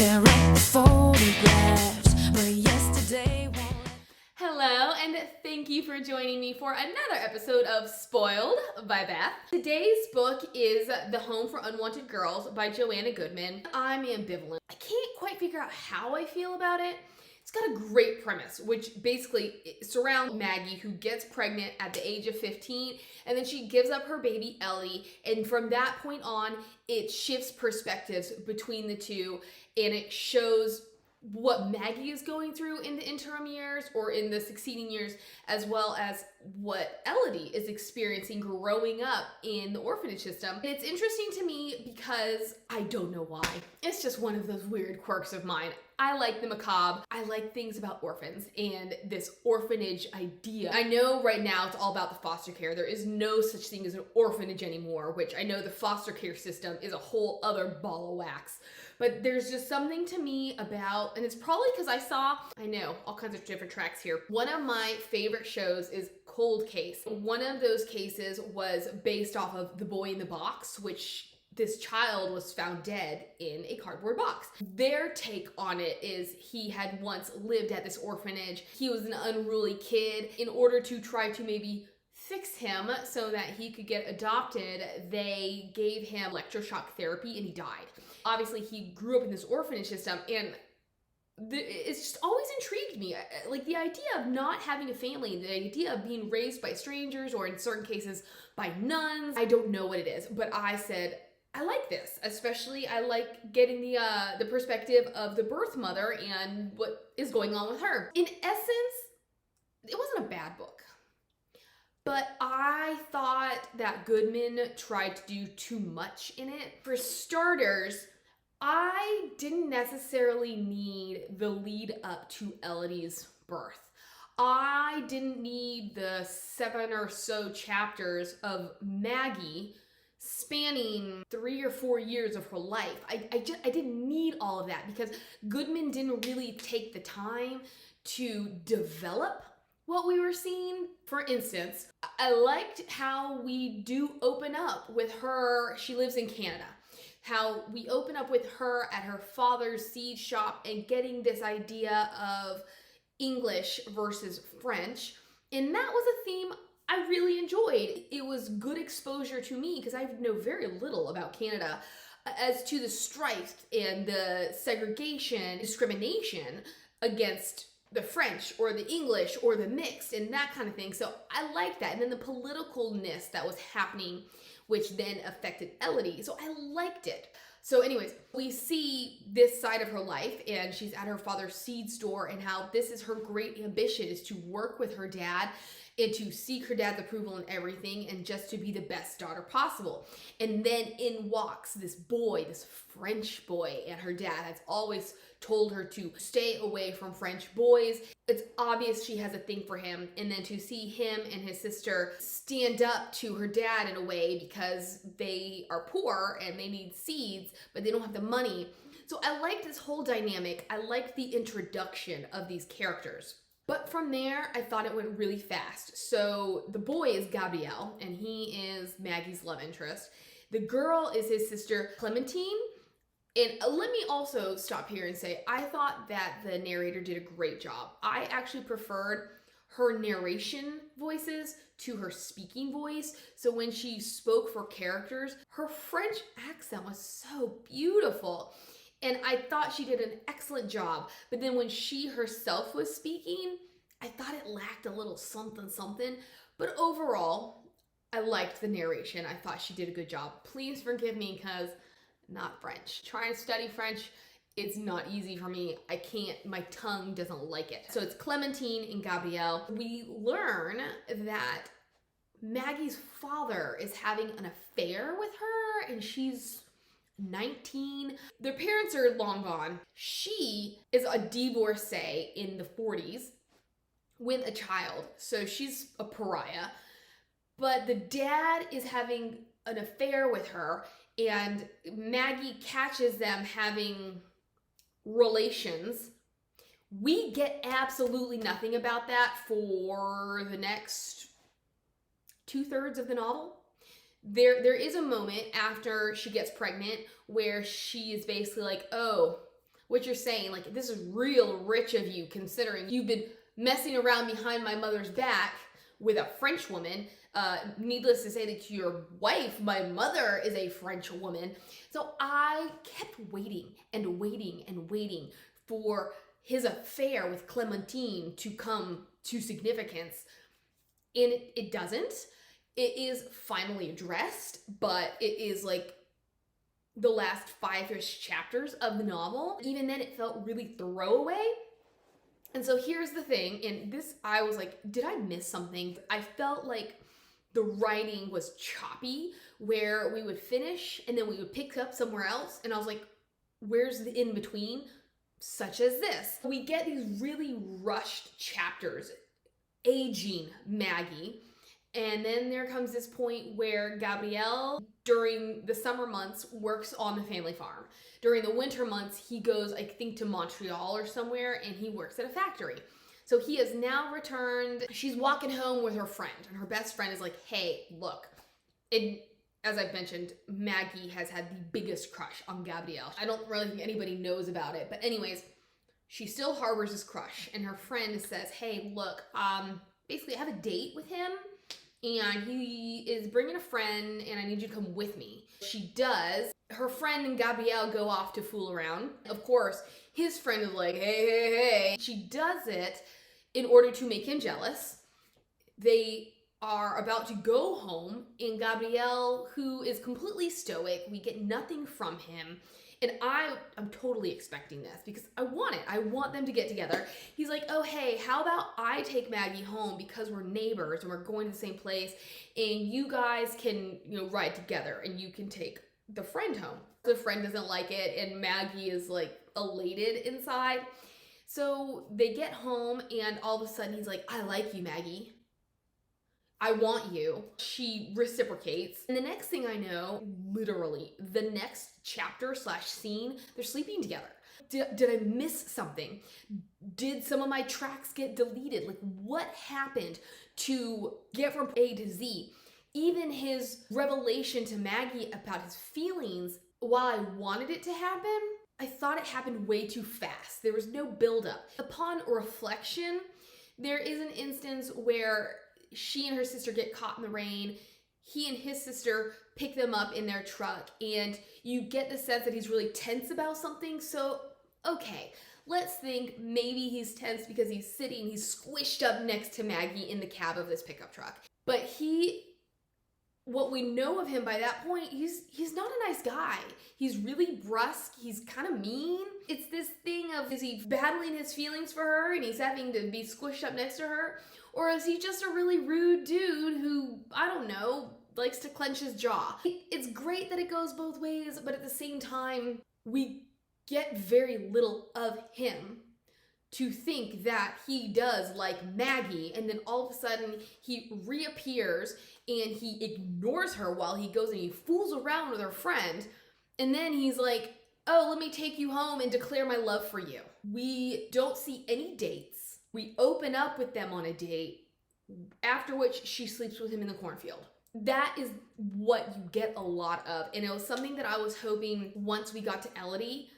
Tear up the photographs, but yesterday won't. Hello, and thank you for joining me for another episode of Spoiled by Beth. Today's book is The Home for Unwanted Girls by Joanna Goodman. I'm ambivalent. I can't quite figure out how I feel about it. It's got a great premise, which basically surrounds Maggie, who gets pregnant at the age of 15, and then she gives up her baby Ellie, and from that point on, it shifts perspectives between the two, and it shows what Maggie is going through in the interim years or in the succeeding years, as well as what Elodie is experiencing growing up in the orphanage system. And it's interesting to me because I don't know why. It's just one of those weird quirks of mine. I like the macabre. I like things about orphans and this orphanage idea. I know right now it's all about the foster care. There is no such thing as an orphanage anymore, which I know the foster care system is a whole other ball of wax. But there's just something to me about, and it's probably because I know, all kinds of different tracks here. One of my favorite shows is Cold Case. One of those cases was based off of The Boy in the Box, which this child was found dead in a cardboard box. Their take on it is he had once lived at this orphanage. He was an unruly kid. In order to try to maybe fix him so that he could get adopted, they gave him electroshock therapy and he died. Obviously, he grew up in this orphanage system, and it's just always intrigued me. Like the idea of not having a family, the idea of being raised by strangers, or in certain cases by nuns. I don't know what it is, but I said, I like this. Especially, I like getting the perspective of the birth mother and what is going on with her. In essence, it wasn't a bad book. But I thought that Goodman tried to do too much in it. For starters, I didn't necessarily need the lead up to Elodie's birth. I didn't need the 7 or so chapters of Maggie spanning 3 or 4 years of her life. I didn't need all of that because Goodman didn't really take the time to develop what we were seeing. For instance, I liked how we do open up with her. She lives in Canada. How we open up with her at her father's seed shop and getting this idea of English versus French. And that was a theme I really enjoyed. It was good exposure to me because I know very little about Canada as to the strife and the segregation, discrimination against the French or the English or the mixed and that kind of thing. So I liked that. And then the politicalness that was happening, which then affected Elodie. So I liked it. So anyways, we see this side of her life, and she's at her father's seed store, and how this is her great ambition, is to work with her dad and to seek her dad's approval in everything and just to be the best daughter possible. And then in walks this boy, this French boy, and her dad has always told her to stay away from French boys. It's obvious she has a thing for him, and then to see him and his sister stand up to her dad in a way because they are poor and they need seeds, but they don't have the money. So I liked this whole dynamic. I liked the introduction of these characters. But from there, I thought it went really fast. So the boy is Gabriel, and he is Maggie's love interest. The girl is his sister, Clementine. And let me also stop here and say, I thought that the narrator did a great job. I actually preferred her narration voices to her speaking voice. So when she spoke for characters, her French accent was so beautiful. And I thought she did an excellent job. But then when she herself was speaking, I thought it lacked a little something. But overall, I liked the narration. I thought she did a good job. Please forgive me because not French. Trying to study French, it's not easy for me. I can't, my tongue doesn't like it. So it's Clementine and Gabriel. We learn that Maggie's father is having an affair with her, and she's 19. Their parents are long gone. She is a divorcee in the 40s with a child, so she's a pariah. But the dad is having an affair with her, and Maggie catches them having relations. We get absolutely nothing about that for the next 2/3 of the novel. There is a moment after she gets pregnant where she is basically like, oh, what you're saying, like, this is real rich of you considering you've been messing around behind my mother's back with a French woman. Needless to say that your wife, my mother, is a French woman. So I kept waiting and waiting and waiting for his affair with Clementine to come to significance. And it doesn't. It is finally addressed, but it is like the last 5-ish chapters of the novel. Even then, it felt really throwaway. And so here's the thing, and this, I was like, did I miss something? I felt like the writing was choppy, where we would finish and then we would pick up somewhere else, and I was like, where's the in-between? Such as this. We get these really rushed chapters, aging Maggie, and then there comes this point where Gabriel, during the summer months, works on the family farm. During the winter months, he goes, I think, to Montreal or somewhere, and he works at a factory. So he has now returned. She's walking home with her friend, and her best friend is like, hey, look. And as I've mentioned, Maggie has had the biggest crush on Gabriel. I don't really think anybody knows about it, but anyways, she still harbors this crush, and her friend says, hey, look, basically I have a date with him, and he is bringing a friend, and I need you to come with me. She does. Her friend and Gabrielle go off to fool around. Of course, his friend is like, hey, hey, hey. She does it in order to make him jealous. They are about to go home, and Gabrielle, who is completely stoic, we get nothing from him. And I'm totally expecting this because I want it. I want them to get together. He's like, oh, hey, how about I take Maggie home because we're neighbors and we're going to the same place, and you guys can, ride together and you can take the friend home. The friend doesn't like it, and Maggie is like elated inside. So they get home, and all of a sudden he's like, I like you, Maggie. I want you. She reciprocates. And the next thing I know, literally, the next chapter/scene, they're sleeping together. Did I miss something? Did some of my tracks get deleted? Like, what happened to get from A to Z? Even his revelation to Maggie about his feelings, while I wanted it to happen, I thought it happened way too fast. There was no buildup. Upon reflection, there is an instance where she and her sister get caught in the rain. He and his sister pick them up in their truck, and you get the sense that he's really tense about something. So, okay, let's think maybe he's tense because he's squished up next to Maggie in the cab of this pickup truck. But what we know of him by that point, he's not a nice guy. He's really brusque. He's kind of mean. It's this thing of, is he battling his feelings for her and he's having to be squished up next to her? Or is he just a really rude dude who, I don't know, likes to clench his jaw? It's great that it goes both ways, but at the same time, we get very little of him to think that he does like Maggie, and then all of a sudden he reappears and he ignores her while he goes and he fools around with her friend, and then he's like, oh, let me take you home and declare my love for you. We don't see any dates. We open up with them on a date, after which she sleeps with him in the cornfield. That is what you get a lot of, and it was something that I was hoping once we got to Elodie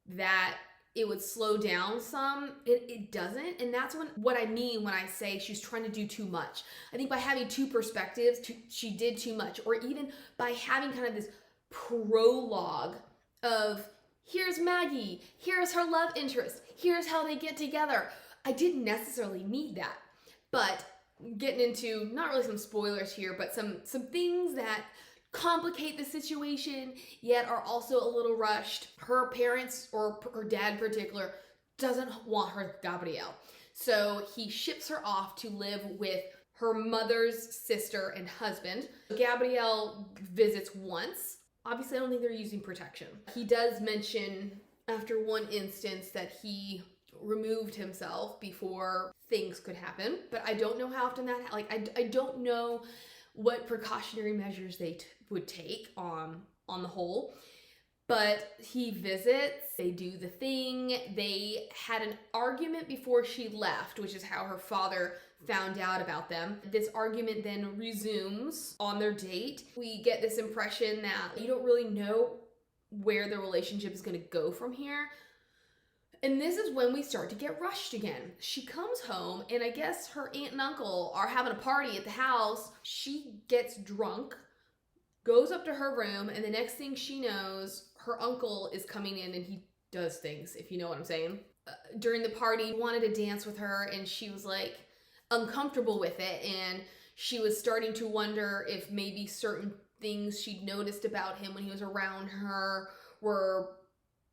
that it would slow down some. It doesn't, and that's what I mean when I say she's trying to do too much. I think by having two perspectives, she did too much, or even by having kind of this prologue of, here's Maggie, here's her love interest, here's how they get together. I didn't necessarily need that, but getting into not really some spoilers here, but some things that complicate the situation, yet are also a little rushed. Her parents, or her dad in particular, doesn't want her Gabrielle. So he ships her off to live with her mother's sister and husband. Gabrielle visits once. Obviously, I don't think they're using protection. He does mention after one instance that he removed himself before things could happen, but I don't know how often that, I don't know what precautionary measures they would take on the whole, but he visits, they do the thing. They had an argument before she left, which is how her father found out about them. This argument then resumes on their date. We get this impression that you don't really know where the relationship is going to go from here. And this is when we start to get rushed again. She comes home, and I guess her aunt and uncle are having a party at the house. She gets drunk, goes up to her room, and the next thing she knows, her uncle is coming in and he does things, if you know what I'm saying. During the party, he wanted to dance with her, and she was like uncomfortable with it, and she was starting to wonder if maybe certain things she'd noticed about him when he was around her were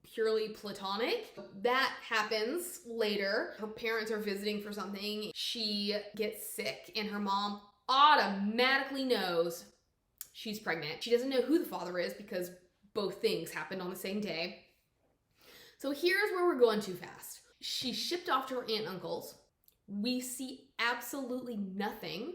purely platonic. That happens later. Her parents are visiting for something. She gets sick, and her mom automatically knows she's pregnant. She doesn't know who the father is because both things happened on the same day. So here's where we're going too fast. She's shipped off to her aunt and uncle's. We see absolutely nothing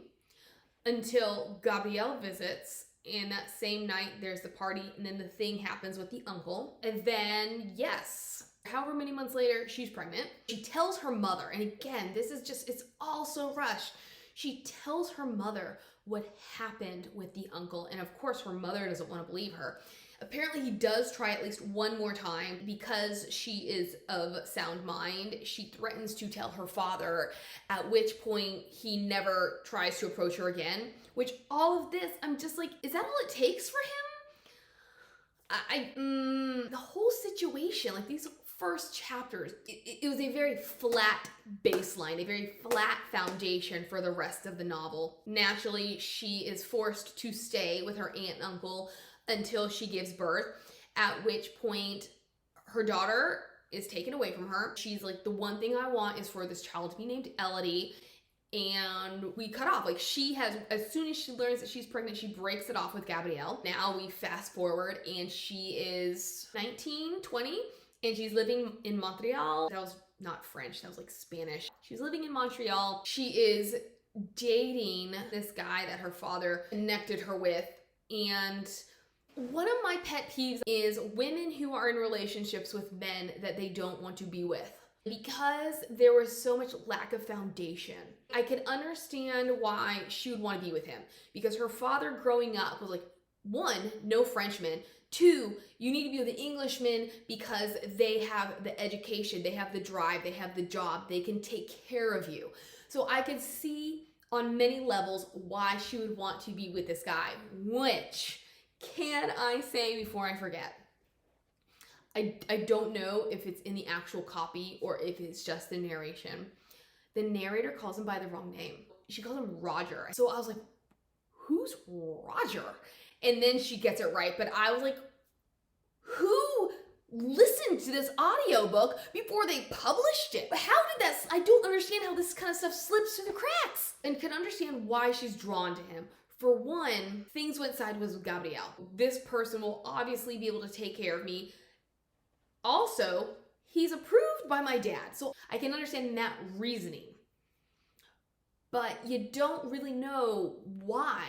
until Gabriel visits, and that same night there's the party, and then the thing happens with the uncle. And then, yes, however many months later, she's pregnant. She tells her mother, and again, this is just, it's all so rushed. She tells her mother what happened with the uncle, and of course her mother doesn't want to believe her. Apparently he does try at least one more time. Because she is of sound mind, she threatens to tell her father, at which point he never tries to approach her again. Which, all of this, I'm just like, is that all it takes for him? The whole situation, like these first chapters, it was a very flat baseline, a very flat foundation for the rest of the novel. Naturally, she is forced to stay with her aunt and uncle until she gives birth, at which point her daughter is taken away from her. She's like, the one thing I want is for this child to be named Elodie. And we cut off. Like, she has, as soon as she learns that she's pregnant, she breaks it off with Gabriel. Now we fast forward, and she is 19, 20, and she's living in Montreal. That was not French, that was like Spanish. She's living in Montreal. She is dating this guy that her father connected her with. And one of my pet peeves is women who are in relationships with men that they don't want to be with. Because there was so much lack of foundation. I could understand why she would want to be with him. Because her father growing up was like, one, no Frenchmen. Two, you need to be with an Englishman because they have the education, they have the drive, they have the job, they can take care of you. So I could see on many levels why she would want to be with this guy, which, can I say before I forget? I don't know if it's in the actual copy or if it's just the narration. The narrator calls him by the wrong name. She calls him Roger. So I was like, who's Roger? And then she gets it right. But I was like, who listened to this audiobook before they published it? How did that, I don't understand how this kind of stuff slips through the cracks. And can understand why she's drawn to him. For one, things went sideways with Gabriel. This person will obviously be able to take care of me. Also, he's approved by my dad, so I can understand that reasoning. But you don't really know why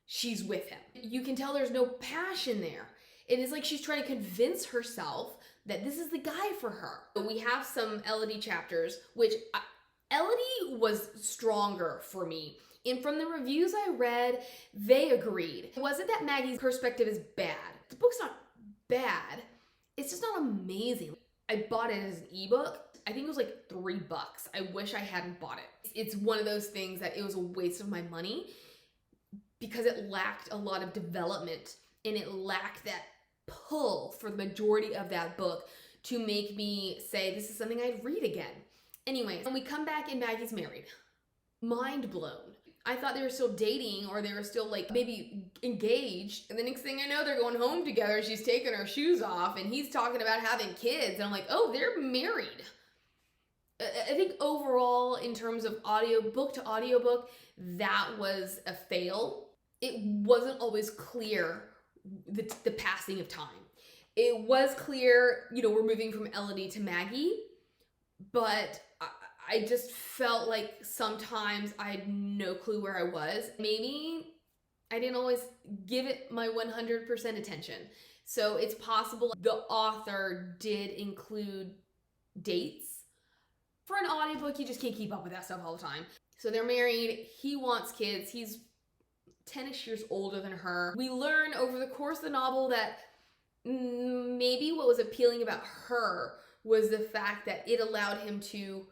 she's with him. You can tell there's no passion there. It is like she's trying to convince herself that this is the guy for her. We have some Elodie chapters, which Elodie was stronger for me. And from the reviews I read, they agreed. It wasn't that Maggie's perspective is bad. The book's not bad. It's just not amazing. I bought it as an ebook. I think it was like $3. I wish I hadn't bought it. It's one of those things that it was a waste of my money because it lacked a lot of development and it lacked that pull for the majority of that book to make me say this is something I'd read again. Anyways, when we come back and Maggie's married, mind blown. I thought they were still dating or they were still like maybe engaged. And the next thing I know, they're going home together. She's taking her shoes off and he's talking about having kids. And I'm like, oh, they're married. I think overall, in terms of audiobook to audiobook, that was a fail. It wasn't always clear the passing of time. It was clear, we're moving from Elodie to Maggie, but I just felt like sometimes I had no clue where I was. Maybe I didn't always give it my 100% attention. So it's possible the author did include dates. For an audiobook, you just can't keep up with that stuff all the time. So they're married, he wants kids, he's 10-ish years older than her. We learn over the course of the novel that maybe what was appealing about her was the fact that it allowed him to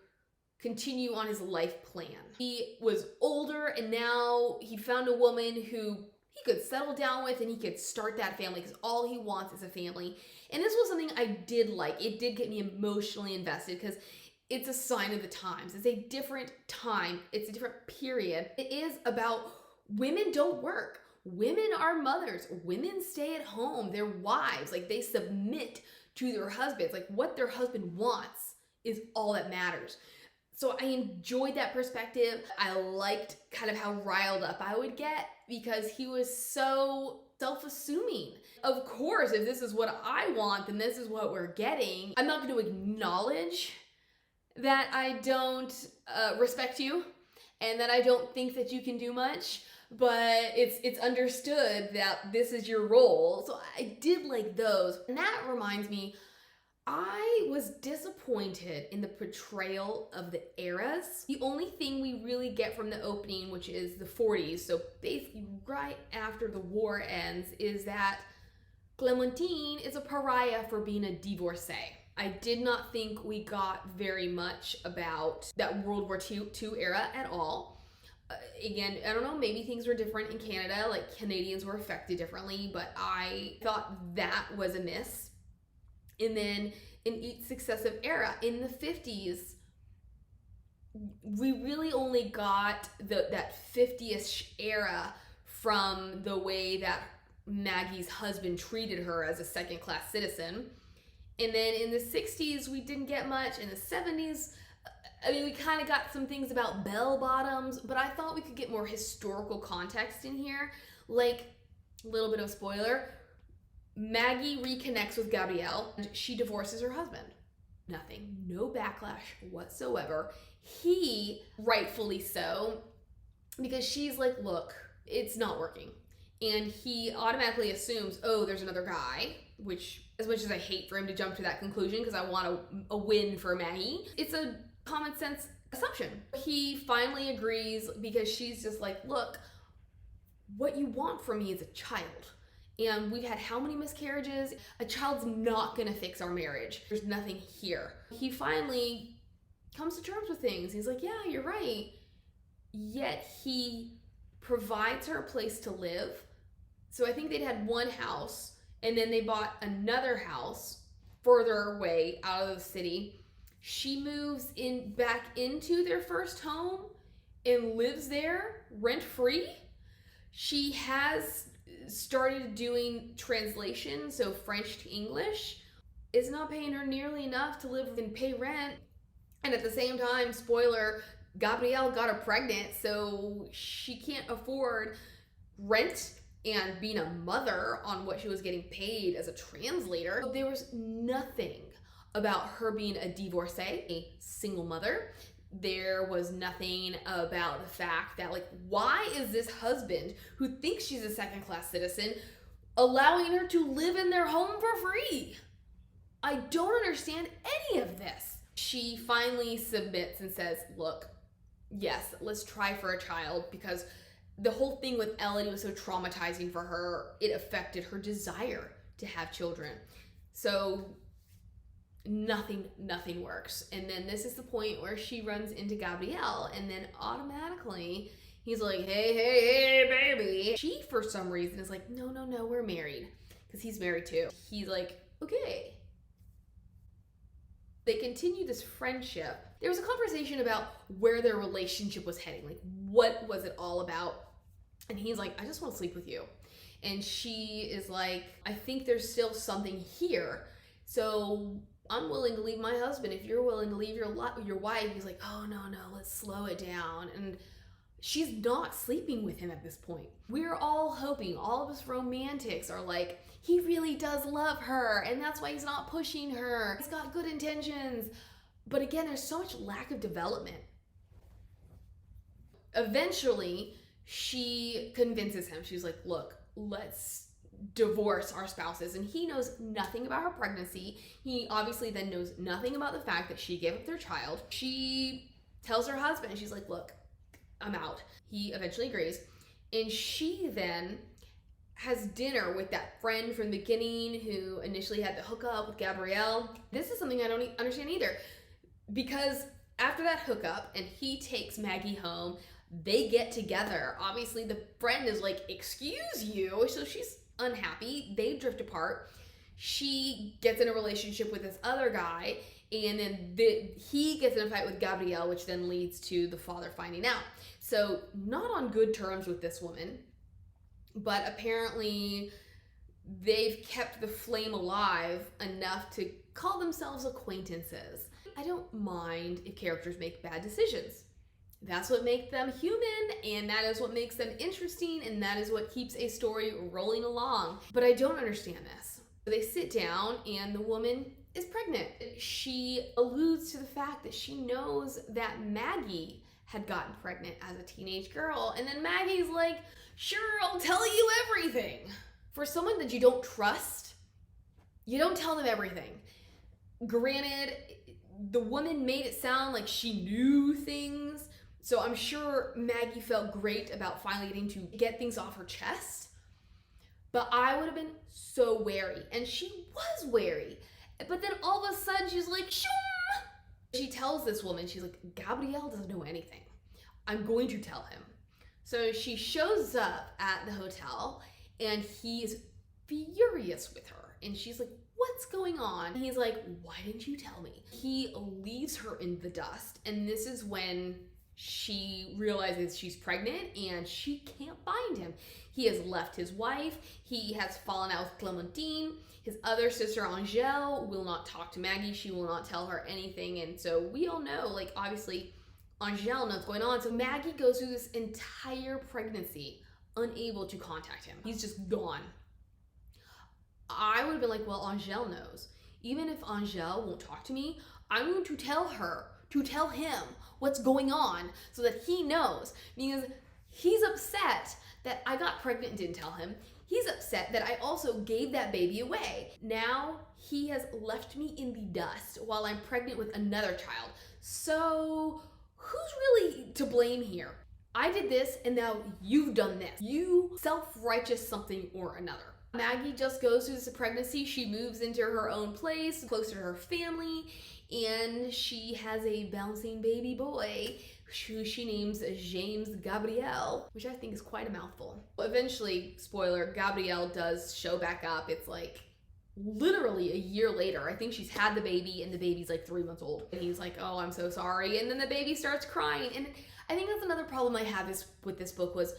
continue on his life plan. He was older and now he found a woman who he could settle down with and he could start that family because all he wants is a family. And this was something I did like. It did get me emotionally invested because it's a sign of the times. It's a different time. It's a different period. It is about women don't work. Women are mothers. Women stay at home. They're wives. Like, they submit to their husbands. Like, what their husband wants is all that matters. So I enjoyed that perspective. I liked kind of how riled up I would get because he was so self-assuming. Of course, if this is what I want, then this is what we're getting. I'm not going to acknowledge that I don't respect you and that I don't think that you can do much, but it's understood that this is your role. So I did like those. And that reminds me, I was disappointed in the portrayal of the eras. The only thing we really get from the opening, which is the 40s, so basically right after the war ends, is that Clementine is a pariah for being a divorcee. I did not think we got very much about that World War II era at all. Again, I don't know, maybe things were different in Canada, like Canadians were affected differently, but I thought that was a miss. And then in each successive era, in the 50s, we really only got that 50ish era from the way that Maggie's husband treated her as a second-class citizen. And then in the 60s, we didn't get much. In the 70s, I mean, we kind of got some things about bell bottoms, but I thought we could get more historical context in here. Like, a little bit of spoiler, Maggie reconnects with Gabriel and she divorces her husband. Nothing, no backlash whatsoever. He, rightfully so, because she's like, look, it's not working. And he automatically assumes, oh, there's another guy, which, as much as I hate for him to jump to that conclusion because I want a win for Maggie, it's a common sense assumption. He finally agrees because she's just like, look, what you want from me is a child. And we've had how many miscarriages? A child's not gonna fix our marriage. There's nothing here. He finally comes to terms with things. He's like, yeah, you're right. Yet he provides her a place to live. So I think they'd had one house and then they bought another house further away out of the city. She moves back into their first home and lives there rent-free. She has started doing translation, so French to English. It's not paying her nearly enough to live and pay rent. And at the same time, spoiler, Gabrielle got her pregnant, so she can't afford rent and being a mother on what she was getting paid as a translator. There was nothing about her being a divorcee, a single mother. There was nothing about the fact that, like, why is this husband who thinks she's a second-class citizen allowing her to live in their home for free? I don't understand any of this. She finally submits and says, look, yes, let's try for a child, because the whole thing with Elodie was so traumatizing for her. It affected her desire to have children. So nothing works. And then this is the point where she runs into Gabriel, and then automatically he's like, hey, baby. She, for some reason, is like, no, we're married, because he's married too. He's like, okay. They continue this friendship. There was a conversation about where their relationship was heading. Like, what was it all about? And he's like, I just want to sleep with you. And she is like, I think there's still something here. So I'm willing to leave my husband if you're willing to leave your wife. He's like, oh, no, let's slow it down. And she's not sleeping with him at this point. We're all hoping, all of us romantics are like, he really does love her, and that's why he's not pushing her. He's got good intentions. But again, there's so much lack of development. Eventually, she convinces him. She's like, look, let's divorce our spouses. And he knows nothing about her pregnancy. He obviously then knows nothing about the fact that she gave up their child. She tells her husband, she's like, look, I'm out. He eventually agrees. And she then has dinner with that friend from the beginning who initially had the hookup with Gabrielle. This is something I don't understand either. Because after that hookup and he takes Maggie home, they get together. Obviously, the friend is like, excuse you. So she's unhappy. They drift apart. She gets in a relationship with this other guy, and then he gets in a fight with Gabrielle, which then leads to the father finding out. So not on good terms with this woman, but apparently they've kept the flame alive enough to call themselves acquaintances. I don't mind if characters make bad decisions. That's what makes them human, and that is what makes them interesting, and that is what keeps a story rolling along. But I don't understand this. They sit down, and the woman is pregnant. She alludes to the fact that she knows that Maggie had gotten pregnant as a teenage girl, and then Maggie's like, sure, I'll tell you everything. For someone that you don't trust, you don't tell them everything. Granted, the woman made it sound like she knew things, so I'm sure Maggie felt great about finally getting to get things off her chest. But I would have been so wary, and she was wary. But then all of a sudden she's like, shoom! She tells this woman, she's like, Gabriel doesn't know anything. I'm going to tell him. So she shows up at the hotel, and he's furious with her. And she's like, what's going on? And he's like, why didn't you tell me? He leaves her in the dust, and this is when she realizes she's pregnant and she can't find him. He has left his wife. He has fallen out with Clementine. His other sister, Angèle, will not talk to Maggie. She will not tell her anything. And so we all know, like, obviously, Angèle knows what's going on. So Maggie goes through this entire pregnancy unable to contact him. He's just gone. I would have been like, well, Angèle knows. Even if Angèle won't talk to me, I'm going to tell her, to tell him what's going on so that he knows. Because he's upset that I got pregnant and didn't tell him. He's upset that I also gave that baby away. Now he has left me in the dust while I'm pregnant with another child. So who's really to blame here? I did this and now you've done this. You self-righteous something or another. Maggie just goes through this pregnancy. She moves into her own place, closer to her family, and she has a bouncing baby boy who she names James Gabriel, which I think is quite a mouthful. Eventually, spoiler, Gabrielle does show back up. It's like literally a year later. I think she's had the baby and the baby's like 3 months old. And he's like, oh, I'm so sorry. And then the baby starts crying. And I think that's another problem I have with this book was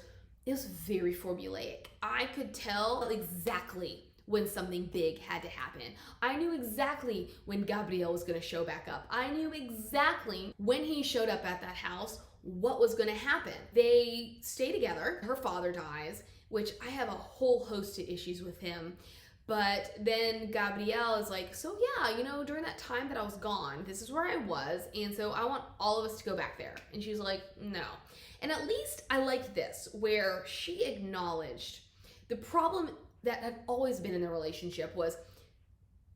it was very formulaic. I could tell exactly when something big had to happen. I knew exactly when Gabriel was gonna show back up. I knew exactly when he showed up at that house, what was gonna happen. They stay together. Her father dies, which I have a whole host of issues with him. But then Gabrielle is like, so yeah, you know, during that time that I was gone, this is where I was, and so I want all of us to go back there. And she's like, no. And at least I liked this, where she acknowledged the problem that had always been in the relationship was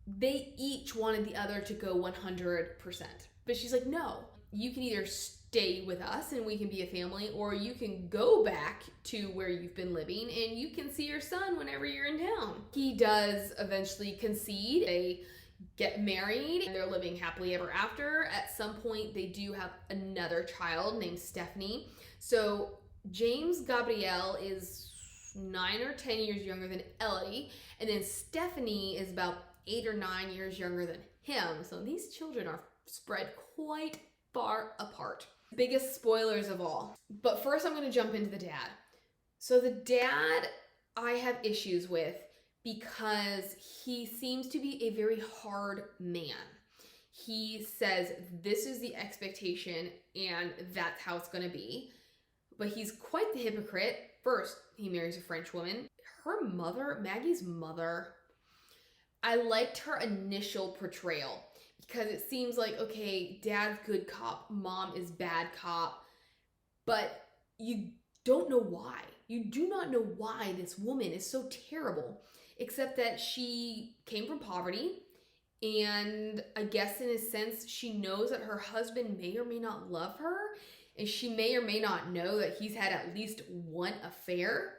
they each wanted the other to go 100%. But she's like, no, you can either stay with us and we can be a family, or you can go back to where you've been living and you can see your son whenever you're in town. He does eventually concede. They get married and they're living happily ever after. At some point, they do have another child named Stephanie. So James Gabriel is 9 or 10 years younger than Elodie, and then Stephanie is about 8 or 9 years younger than him. So these children are spread quite far apart. Biggest spoilers of all. But first I'm going to jump into the dad. So the dad I have issues with because he seems to be a very hard man. He says this is the expectation and that's how it's going to be. But he's quite the hypocrite. First, he marries a French woman. Her mother, Maggie's mother, I liked her initial portrayal because it seems like, okay, dad's good cop, mom is bad cop, but you don't know why. You do not know why this woman is so terrible, except that she came from poverty, and I guess in a sense, she knows that her husband may or may not love her, and she may or may not know that he's had at least one affair.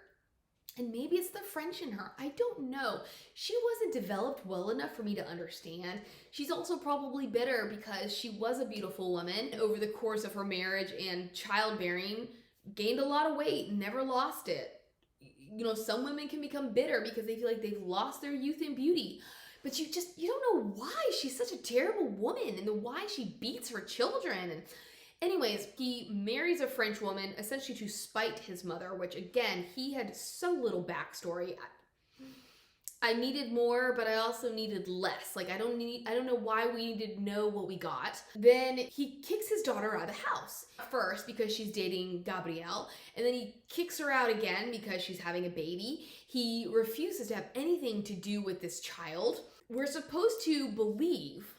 And maybe it's the French in her. I don't know. She wasn't developed well enough for me to understand. She's also probably bitter because she was a beautiful woman over the course of her marriage and childbearing, gained a lot of weight, never lost it. You know, some women can become bitter because they feel like they've lost their youth and beauty. But you don't know why she's such a terrible woman and why she beats her children. And anyways, he marries a French woman essentially to spite his mother, which again, he had so little backstory. I needed more, but I also needed less. Like, I don't know why we needed to know what we got. Then he kicks his daughter out of the house. First, because she's dating Gabriel, and then he kicks her out again because she's having a baby. He refuses to have anything to do with this child. We're supposed to believe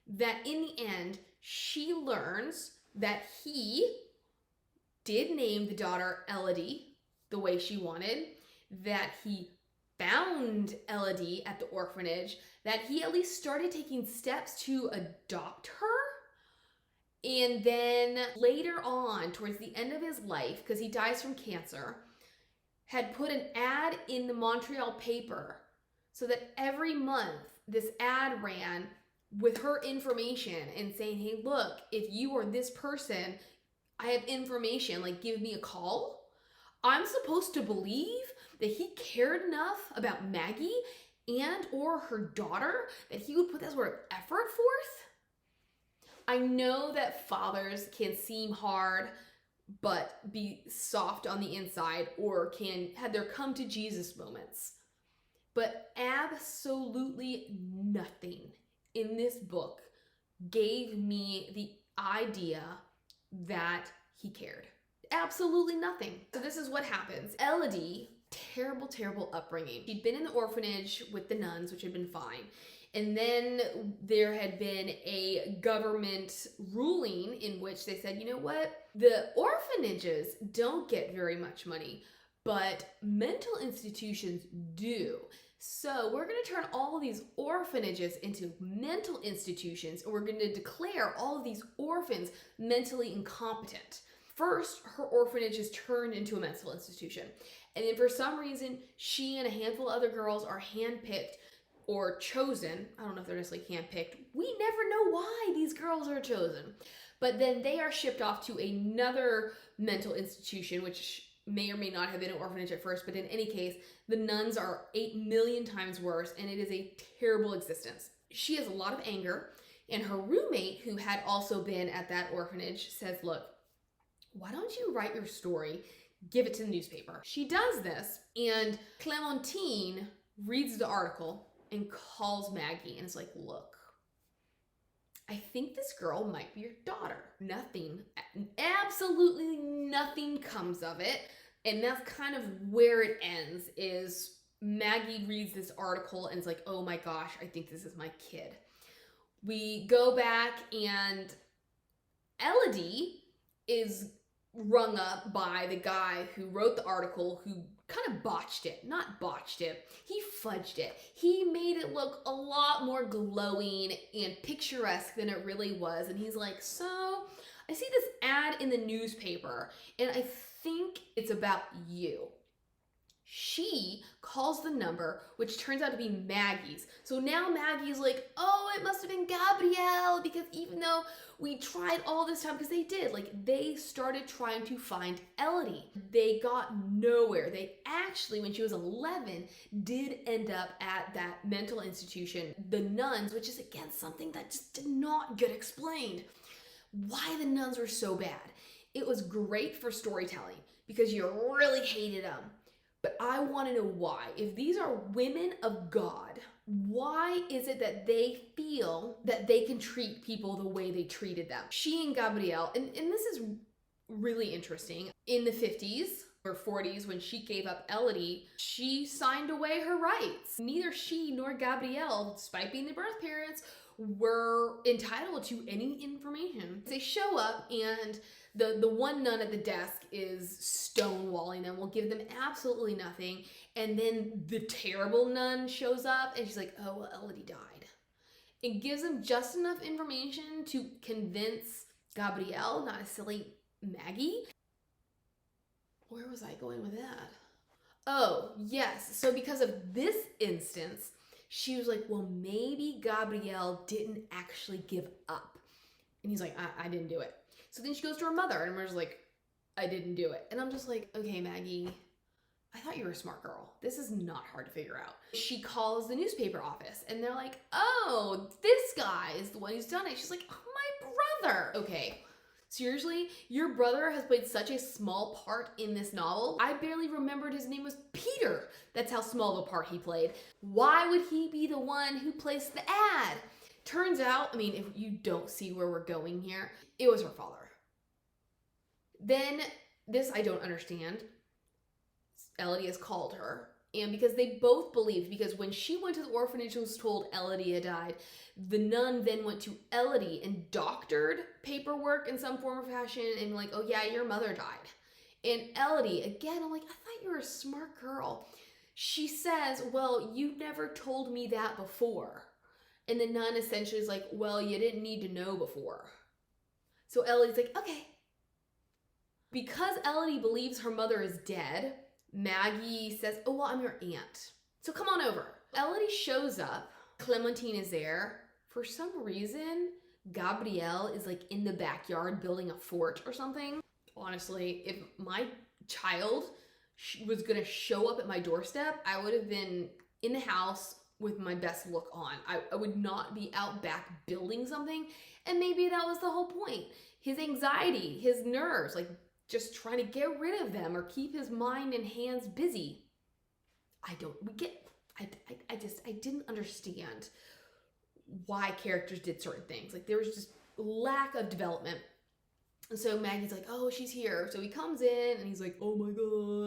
that in the end, she learns that he did name the daughter Elodie the way she wanted, that he found Elodie at the orphanage, that he at least started taking steps to adopt her. And then later on, towards the end of his life, because he dies from cancer, had put an ad in the Montreal paper so that every month this ad ran with her information and saying, hey, look, if you are this person, I have information, like give me a call. I'm supposed to believe that he cared enough about Maggie and or her daughter that he would put that sort of effort forth. I know that fathers can seem hard but be soft on the inside, or can have their come to Jesus moments. But absolutely nothing in this book gave me the idea that he cared. Absolutely nothing. So this is what happens. Elodie, terrible, terrible upbringing. She'd been in the orphanage with the nuns, which had been fine. And then there had been a government ruling in which they said, you know what? The orphanages don't get very much money, but mental institutions do. So we're going to turn all of these orphanages into mental institutions, and we're going to declare all of these orphans mentally incompetent. First, her orphanage is turned into a mental institution. And then for some reason, she and a handful of other girls are handpicked or chosen. I don't know if they're necessarily handpicked. We never know why these girls are chosen. But then they are shipped off to another mental institution, which may or may not have been an orphanage at first, but in any case, the nuns are 8 million times worse, and it is a terrible existence. She has a lot of anger, and her roommate, who had also been at that orphanage, says, look, why don't you write your story, give it to the newspaper? She does this, and Clementine reads the article and calls Maggie, and is like, look, I think this girl might be your daughter. Nothing, absolutely nothing comes of it. And that's kind of where it ends, is Maggie reads this article and is like, oh my gosh, I think this is my kid. We go back and Elodie is rung up by the guy who wrote the article, who kind of botched it. Not botched it, he fudged it. He made it look a lot more glowing and picturesque than it really was. And he's like, so I see this ad in the newspaper and I think it's about you. She calls the number, which turns out to be Maggie's. So now Maggie's like, oh, it must have been Gabriel, because even though we tried all this time, because they did, like, they started trying to find Elodie. They got nowhere. They actually, when she was 11, did end up at that mental institution, the nuns, which is, again, something that just did not get explained. Why the nuns were so bad. It was great for storytelling, because you really hated them. But I want to know why. If these are women of God, why is it that they feel that they can treat people the way they treated them? She and Gabriel, and this is really interesting, in the 50s or 40s, when she gave up Elodie, she signed away her rights. Neither she nor Gabriel, despite being the birth parents, were entitled to any information. They show up and the one nun at the desk is stonewalling them, will give them absolutely nothing. And then the terrible nun shows up and she's like, oh, well, Elodie died. It gives them just enough information to convince Gabriel, not a silly Maggie. Where was I going with that? Oh, yes. So because of this instance, she was like, well, maybe Gabriel didn't actually give up. And he's like, I didn't do it. So then she goes to her mother and was like, I didn't do it. And I'm just like, okay, Maggie, I thought you were a smart girl. This is not hard to figure out. She calls the newspaper office and they're like, oh, this guy is the one who's done it. She's like, oh, my brother. Okay, seriously? Your brother has played such a small part in this novel. I barely remembered his name was Peter. That's how small of a part he played. Why would he be the one who placed the ad? Turns out, I mean, if you don't see where we're going here, it was her father. Then, this I don't understand. Elodie has called her, and because they both believed, because when she went to the orphanage and was told Elodie had died, the nun then went to Elodie and doctored paperwork in some form or fashion and like, oh yeah, your mother died. And Elodie, again, I'm like, I thought you were a smart girl. She says, well, you never told me that before. And the nun essentially is like, well, you didn't need to know before. So Elodie's like, okay. Because Elodie believes her mother is dead, Maggie says, oh, well, I'm your aunt, so come on over. Elodie shows up. Clementine is there. For some reason, Gabriel is like in the backyard building a fort or something. Honestly, if my child was gonna show up at my doorstep, I would have been in the house with my best look on. I would not be out back building something. And maybe that was the whole point. His anxiety, his nerves, like just trying to get rid of them or keep his mind and hands busy. I didn't understand why characters did certain things. Like there was just lack of development. And so Maggie's like, oh, she's here. So he comes in and he's like, oh my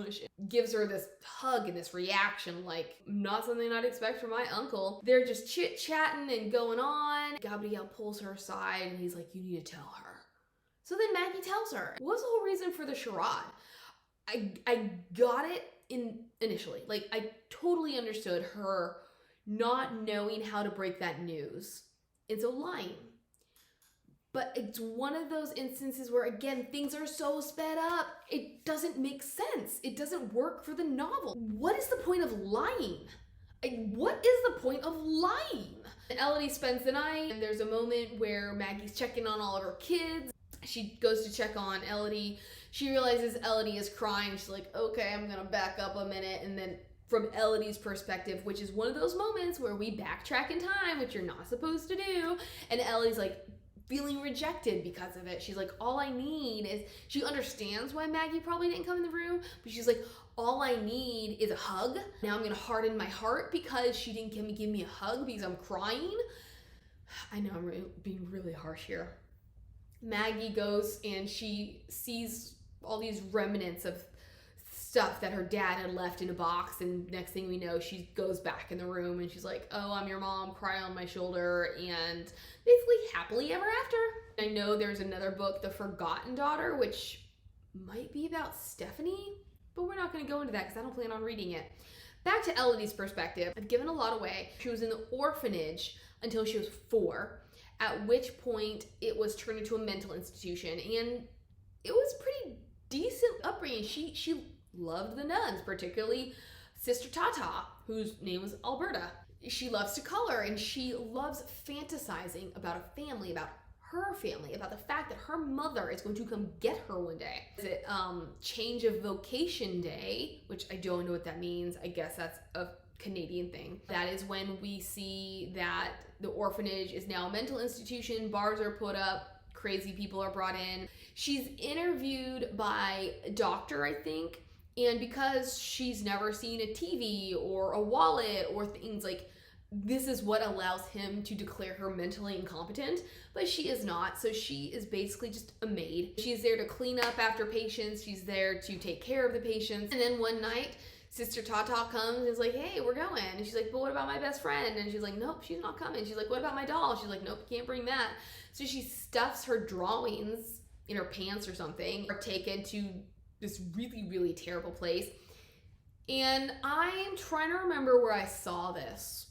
gosh. Gives her this hug and this reaction, like not something I'd expect from my uncle. They're just chit-chatting and going on. Gabriel pulls her aside and he's like, you need to tell her. So then Maggie tells her. What's the whole reason for the charade? I got it initially. Like I totally understood her not knowing how to break that news. And so lying. But it's one of those instances where, again, things are so sped up. It doesn't make sense. It doesn't work for the novel. What is the point of lying? What is the point of lying? And Elodie spends the night, and there's a moment where Maggie's checking on all of her kids. She goes to check on Elodie. She realizes Elodie is crying. She's like, okay, I'm gonna back up a minute. And then from Elodie's perspective, which is one of those moments where we backtrack in time, which you're not supposed to do. And Elodie's like, feeling rejected because of it. She's like, all I need is, she understands why Maggie probably didn't come in the room, but she's like, all I need is a hug. Now I'm gonna harden my heart because she didn't give me a hug because I'm crying. I know I'm being really harsh here. Maggie goes and she sees all these remnants of stuff that her dad had left in a box, and next thing we know, she goes back in the room and she's like, oh, I'm your mom, cry on my shoulder, and basically happily ever after. I know there's another book, The Forgotten Daughter, which might be about Stephanie, but we're not going to go into that because I don't plan on reading it. Back to Elodie's perspective, I've given a lot away. She was in the orphanage until she was 4, at which point it was turned into a mental institution, and it was pretty decent upbringing. She loved the nuns, particularly Sister Tata, whose name was Alberta. She loves to color, and she loves fantasizing about a family, about her family, about the fact that her mother is going to come get her one day. Is it change of vocation day, which I don't know what that means. I guess that's a Canadian thing. That is when we see that the orphanage is now a mental institution, bars are put up, crazy people are brought in. She's interviewed by a doctor, I think, and because she's never seen a TV or a wallet or things, like, this is what allows him to declare her mentally incompetent, but she is not. So she is basically just a maid. She's there to clean up after patients. She's there to take care of the patients. And then one night, Sister Tata comes and is like, hey, we're going. And she's like, but what about my best friend? And she's like, nope, she's not coming. She's like, what about my doll? She's like, nope, can't bring that. So she stuffs her drawings in her pants or something, are taken to this really, really terrible place. And I'm trying to remember where I saw this.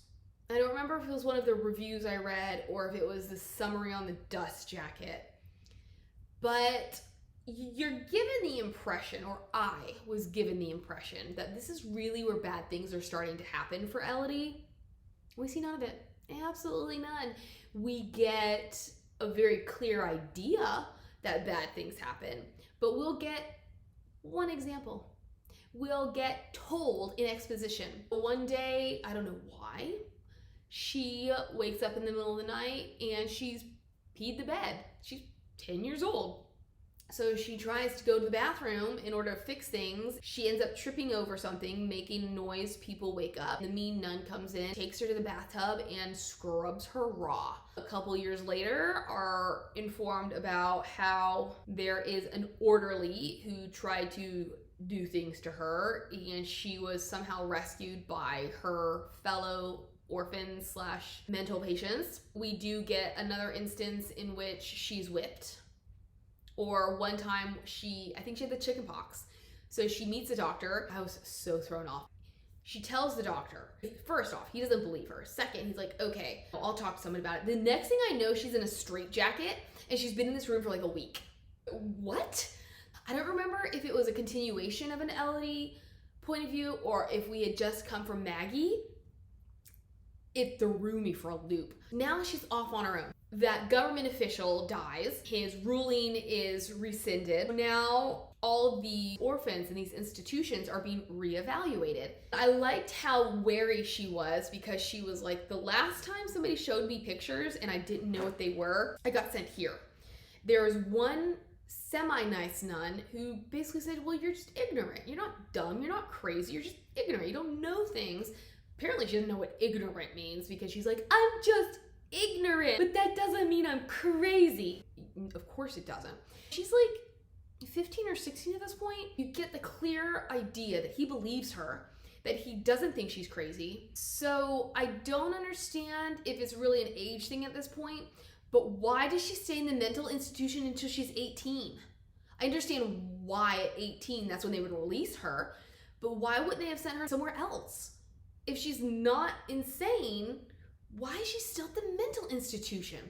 I don't remember if it was one of the reviews I read or if it was the summary on the dust jacket. But you're given the impression, or I was given the impression, that this is really where bad things are starting to happen for Elodie. We see none of it. Absolutely none. We get a very clear idea that bad things happen, but we'll get one example. We'll get told in exposition. One day, I don't know why, she wakes up in the middle of the night and she's peed the bed. She's 10 years old. So she tries to go to the bathroom in order to fix things. She ends up tripping over something, making noise. People wake up. The mean nun comes in, takes her to the bathtub, and scrubs her raw. A couple years later, are informed about how there is an orderly who tried to do things to her, and she was somehow rescued by her fellow orphans slash mental patients. We do get another instance in which she's whipped. Or one time I think she had the chicken pox. So she meets the doctor. I was so thrown off. She tells the doctor, first off, he doesn't believe her. Second, he's like, okay, I'll talk to someone about it. The next thing I know, she's in a straitjacket and she's been in this room for like a week. What? I don't remember if it was a continuation of an Elodie point of view or if we had just come from Maggie. It threw me for a loop. Now she's off on her own. That government official dies. His ruling is rescinded. Now all the orphans in these institutions are being reevaluated. I liked how wary she was because she was like, the last time somebody showed me pictures and I didn't know what they were, I got sent here. There was one semi-nice nun who basically said, well, you're just ignorant. You're not dumb. You're not crazy. You're just ignorant. You don't know things. Apparently she doesn't know what ignorant means because she's like, I'm just ignorant, but that doesn't mean I'm crazy. Of course it doesn't. She's like 15 or 16 at this point. You get the clear idea that he believes her, that he doesn't think she's crazy. So I don't understand if it's really an age thing at this point, but why does she stay in the mental institution until she's 18? I understand why at 18, that's when they would release her, but why wouldn't they have sent her somewhere else? If she's not insane, why is she still at the mental institution?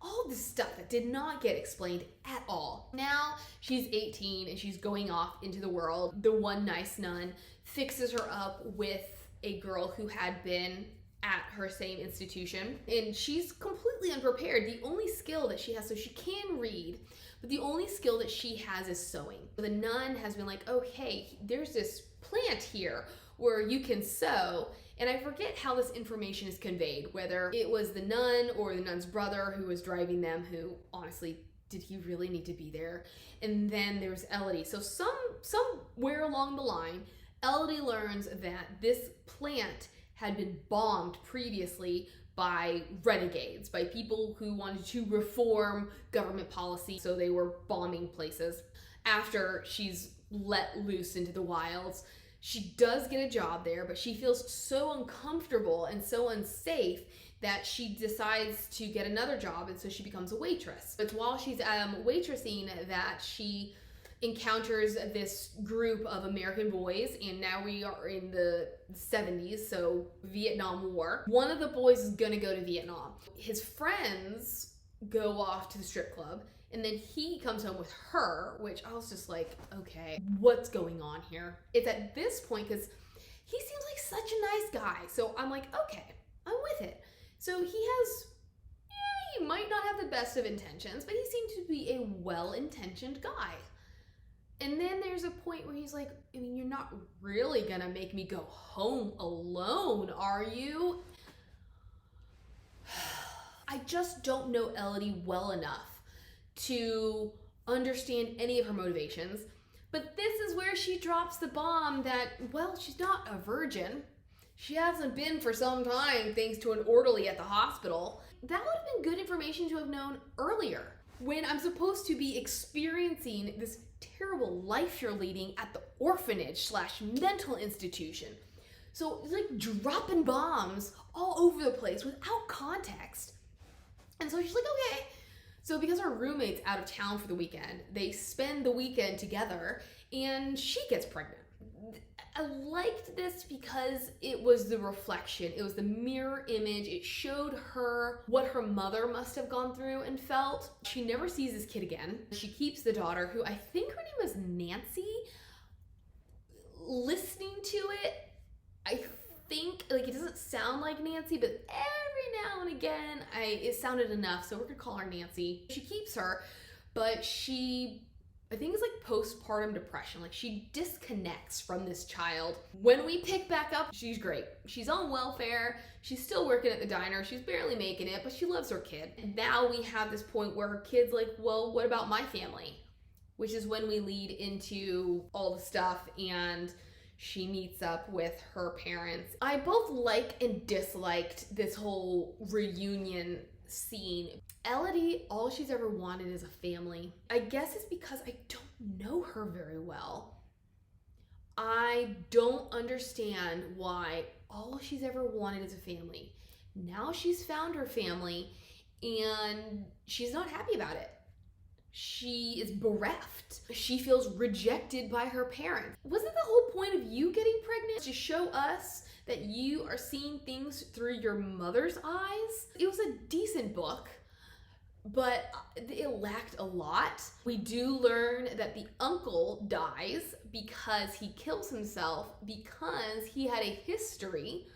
All this stuff that did not get explained at all. Now she's 18 and she's going off into the world. The one nice nun fixes her up with a girl who had been at her same institution, and she's completely unprepared. The only skill that she has, so she can read, but the only skill that she has is sewing. The nun has been like, oh hey, there's this plant here where you can sew. And I forget how this information is conveyed, whether it was the nun or the nun's brother who was driving them, who honestly, did he really need to be there? And then there's Elodie. So somewhere along the line, Elodie learns that this plant had been bombed previously by renegades, by people who wanted to reform government policy. So they were bombing places. After she's let loose into the wilds, she does get a job there, but she feels so uncomfortable and so unsafe that she decides to get another job, and so she becomes a waitress. It's while she's waitressing that she encounters this group of American boys, and now we are in the 70s, so Vietnam War. One of the boys is gonna go to Vietnam. His friends go off to the strip club, and then he comes home with her, which I was just like, okay, what's going on here? It's at this point, because he seems like such a nice guy. So I'm like, okay, I'm with it. So he might not have the best of intentions, but he seems to be a well-intentioned guy. And then there's a point where he's like, I mean, you're not really gonna make me go home alone, are you? I just don't know Elodie well enough to understand any of her motivations. But this is where she drops the bomb that, well, she's not a virgin. She hasn't been for some time thanks to an orderly at the hospital. That would have been good information to have known earlier, when I'm supposed to be experiencing this terrible life you're leading at the orphanage / mental institution. So it's like dropping bombs all over the place without context. And so she's like, okay. So because her roommate's out of town for the weekend, they spend the weekend together and she gets pregnant. I liked this because it was the reflection. It was the mirror image. It showed her what her mother must have gone through and felt. She never sees this kid again. She keeps the daughter, who I think her name was Nancy. Listening to it, I think, like, it doesn't sound like Nancy, but every now and again, it sounded enough, so we're gonna call her Nancy. She keeps her, but I think it's like postpartum depression. Like, she disconnects from this child. When we pick back up, she's great. She's on welfare. She's still working at the diner. She's barely making it, but she loves her kid. And now we have this point where her kid's like, well, what about my family? Which is when we lead into all the stuff and she meets up with her parents. I both like and disliked this whole reunion scene. Elodie, all she's ever wanted is a family. I guess it's because I don't know her very well. I don't understand why all she's ever wanted is a family. Now she's found her family and she's not happy about it. She is bereft. She feels rejected by her parents. Wasn't the whole point of you getting pregnant to show us that you are seeing things through your mother's eyes? It was a decent book, but it lacked a lot. We do learn that the uncle dies because he kills himself because he had a history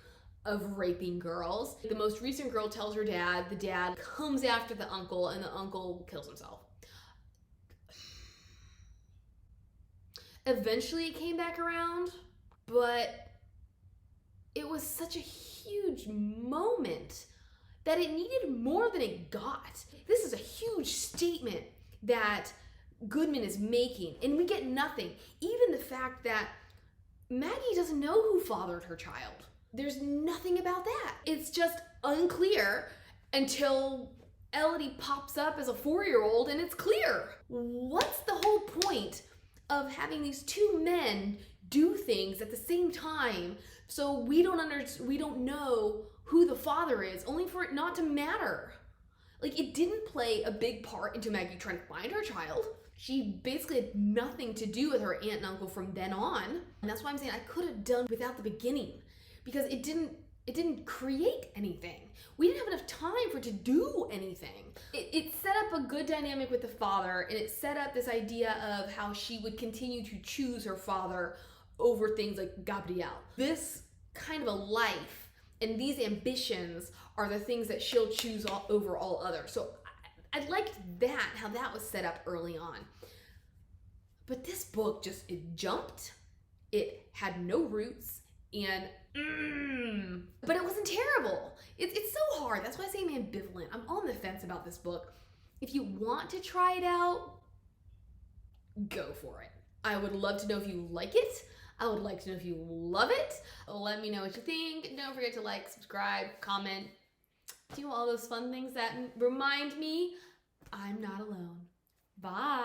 of raping girls. The most recent girl tells her dad, the dad comes after the uncle, and the uncle kills himself. Eventually it came back around, but it was such a huge moment that it needed more than it got. This is a huge statement that Goodman is making, and we get nothing. Even the fact that Maggie doesn't know who fathered her child. There's nothing about that. It's just unclear until Elodie pops up as a 4-year-old and it's clear. What's the whole point of having these two men do things at the same time so we don't know who the father is, only for it not to matter? Like, it didn't play a big part into Maggie trying to find her child. She basically had nothing to do with her aunt and uncle from then on. And that's why I'm saying I could have done without the beginning, because it didn't create anything. We didn't have enough time for it to do anything. It set up a good dynamic with the father, and it set up this idea of how she would continue to choose her father over things like Gabriel. This kind of a life and these ambitions are the things that she'll choose over all others. So I liked that, how that was set up early on. But this book it jumped. It had no roots, and but it wasn't terrible. It's so hard. That's why I say I'm ambivalent. I'm on the fence about this book. If you want to try it out, go for it. I would love to know if you like it. I would like to know if you love it. Let me know what you think. Don't forget to like, subscribe, comment, do all those fun things that remind me I'm not alone. Bye.